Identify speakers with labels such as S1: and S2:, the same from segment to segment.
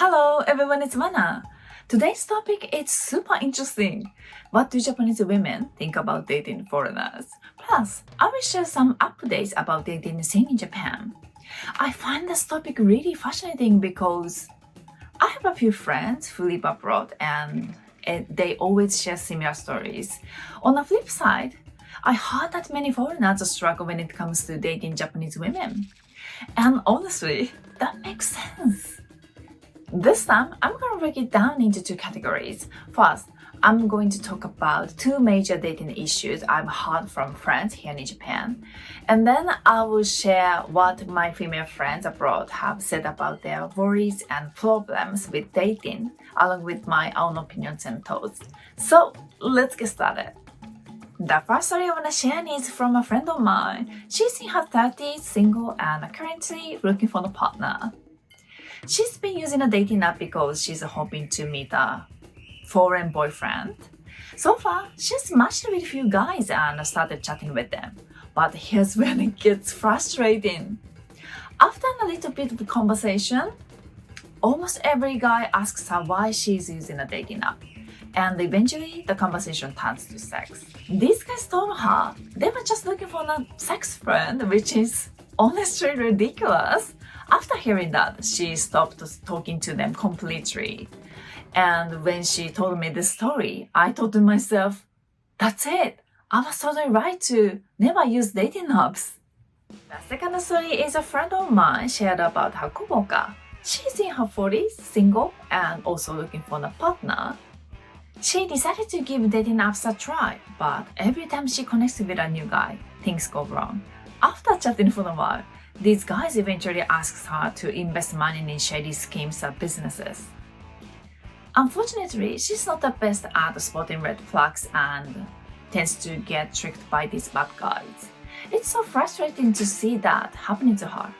S1: Hello everyone, it's Mana. Today's topic is super interesting. What do Japanese women think about dating foreigners? Plus, I will share some updates about dating scene in Japan. I find this topic really fascinating because I have a few friends who live abroad and they always share similar stories. On the flip side, I heard that many foreigners struggle when it comes to dating Japanese women. And honestly, that makes sense. This time, I'm going to break it down into two categories. First, I'm going to talk about two major dating issues I've heard from friends here in Japan. And then I will share what my female friends abroad have said about their worries and problems with dating, along with my own opinions and thoughts. So, let's get started. The first story I want to share is from a friend of mine. She's in her 30s, single, and currently looking for a partner. She's been using a dating app because she's hoping to meet a foreign boyfriend. So far, she's matched with a few guys and started chatting with them. But here's when it gets frustrating. After a little bit of conversation, almost every guy asks her why she's using a dating app. And eventually, the conversation turns to sex. These guys told her they were just looking for a sex friend, which is honestly ridiculous. After hearing that, she stopped talking to them completely. And when she told me this story, I thought to myself, that's it. I was totally right to never use dating apps. The second story is a friend of mine shared about her koboka. She's in her 40s, single, and also looking for a partner. She decided to give dating apps a try, but every time she connects with a new guy, things go wrong. After chatting for a while, these guys eventually ask her to invest money in shady schemes or businesses. Unfortunately, she's not the best at spotting red flags and tends to get tricked by these bad guys. It's so frustrating to see that happening to her.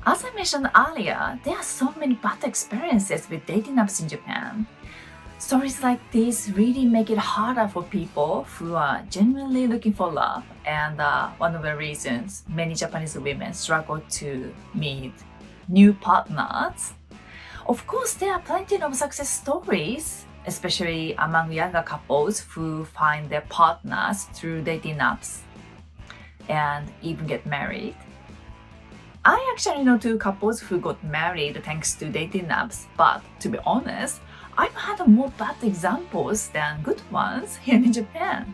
S1: As I mentioned earlier, there are so many bad experiences with dating apps in Japan. Stories like these really make it harder for people who are genuinely looking for love, and one of the reasons many Japanese women struggle to meet new partners. Of course, there are plenty of success stories, especially among younger couples who find their partners through dating apps and even get married. I actually know two couples who got married thanks to dating apps, but to be honest, I've had more bad examples than good ones here in Japan.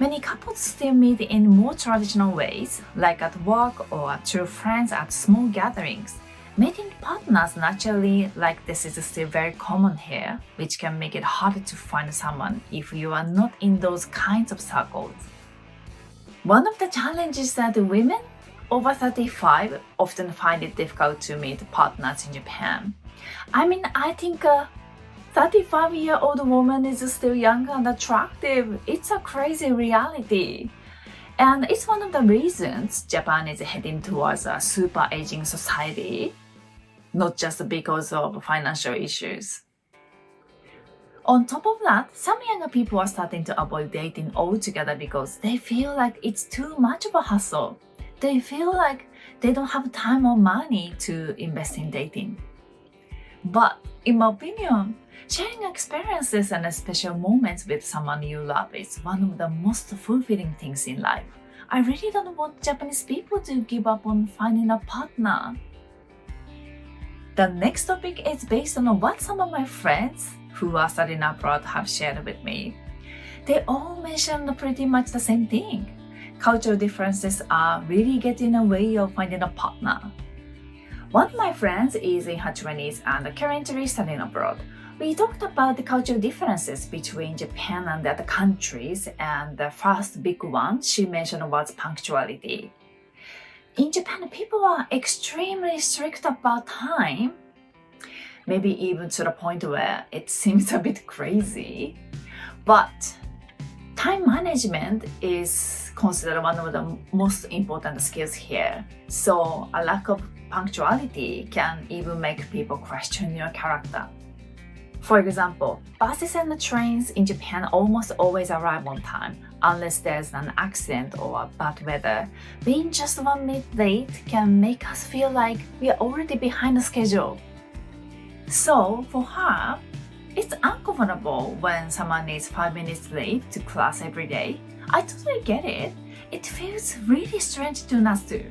S1: Many couples still meet in more traditional ways, like at work or through friends at small gatherings. Meeting partners naturally like this is still very common here, which can make it harder to find someone if you are not in those kinds of circles. One of the challenges is that women over 35 often find it difficult to meet partners in Japan. I think a 35-year-old woman is still young and attractive. It's a crazy reality. And it's one of the reasons Japan is heading towards a super aging society, not just because of financial issues. On top of that, some younger people are starting to avoid dating altogether because they feel like it's too much of a hassle. They feel like they don't have time or money to invest in dating. But in my opinion, sharing experiences and special moments with someone you love is one of the most fulfilling things in life. I really don't want Japanese people to give up on finding a partner. The next topic is based on what some of my friends who are studying abroad have shared with me. They all mentioned pretty much the same thing. Cultural differences are really getting in the way of finding a partner. One of my friends is in her 20s and currently studying abroad. We talked about the cultural differences between Japan and the other countries, and the first big one she mentioned was punctuality. In Japan, people are extremely strict about time, maybe even to the point where it seems a bit crazy. But time management is considered one of the most important skills here. So a lack of punctuality can even make people question your character. For example, buses and trains in Japan almost always arrive on time, Unless there's an accident or bad weather, being just 1 minute late can make us feel like we are already behind the schedule. So for her, it's uncomfortable when someone is 5 minutes late to class every day. I totally get it. It feels really strange to us too.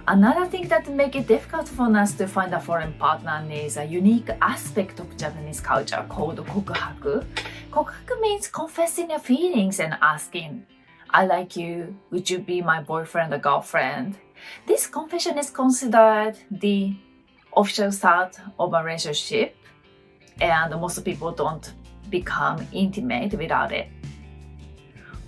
S1: Another thing that makes it difficult for us to find a foreign partner is a unique aspect of Japanese culture called kokuhaku. Kokuhaku means confessing your feelings and asking, I like you, would you be my boyfriend or girlfriend? This confession is considered the official start of a relationship, and most people don't become intimate without it.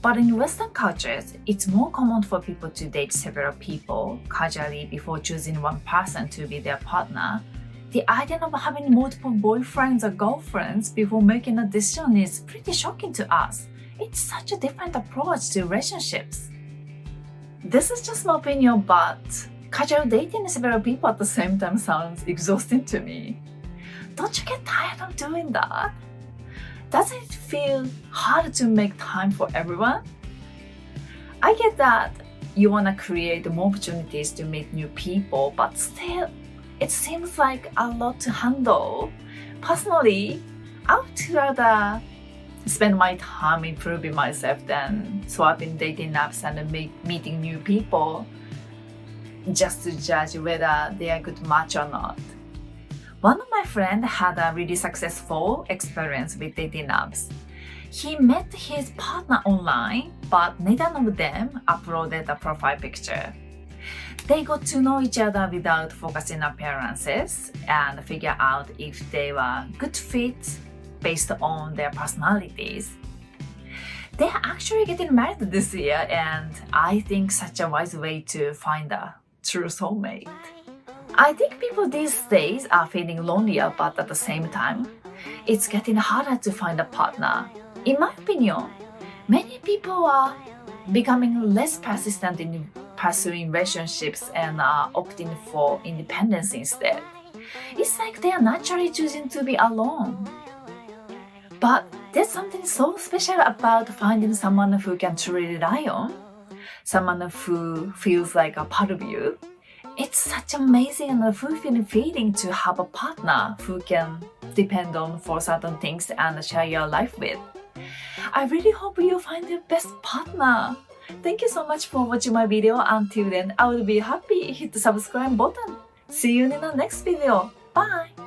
S1: But in Western cultures, it's more common for people to date several people casually before choosing one person to be their partner. The idea of having multiple boyfriends or girlfriends before making a decision is pretty shocking to us. It's such a different approach to relationships. This is just my opinion, but casual dating several people at the same time sounds exhausting to me. Don't you get tired of doing that? Does it feel hard to make time for everyone? I get that you want to create more opportunities to meet new people, but still, it seems like a lot to handle. Personally, I would rather spend my time improving myself than swiping dating apps and meeting new people just to judge whether they are a good match or not. One of my friends had a really successful experience with dating apps. He met his partner online, but neither of them uploaded a profile picture. They got to know each other without focusing on appearances and figure out if they were good fits based on their personalities. They're actually getting married this year, and I think such a wise way to find a true soulmate. I think people these days are feeling lonelier, but at the same time, it's getting harder to find a partner. In my opinion, many people are becoming less persistent in pursuing relationships and are opting for independence instead. It's like they are naturally choosing to be alone. But there's something so special about finding someone who can truly rely on, someone who feels like a part of you. It's such amazing and fulfilling feeling to have a partner who can depend on for certain things and share your life with. I really hope you find your best partner. Thank you so much for watching my video. Until then, I will be happy. Hit the subscribe button. See you in the next video. Bye!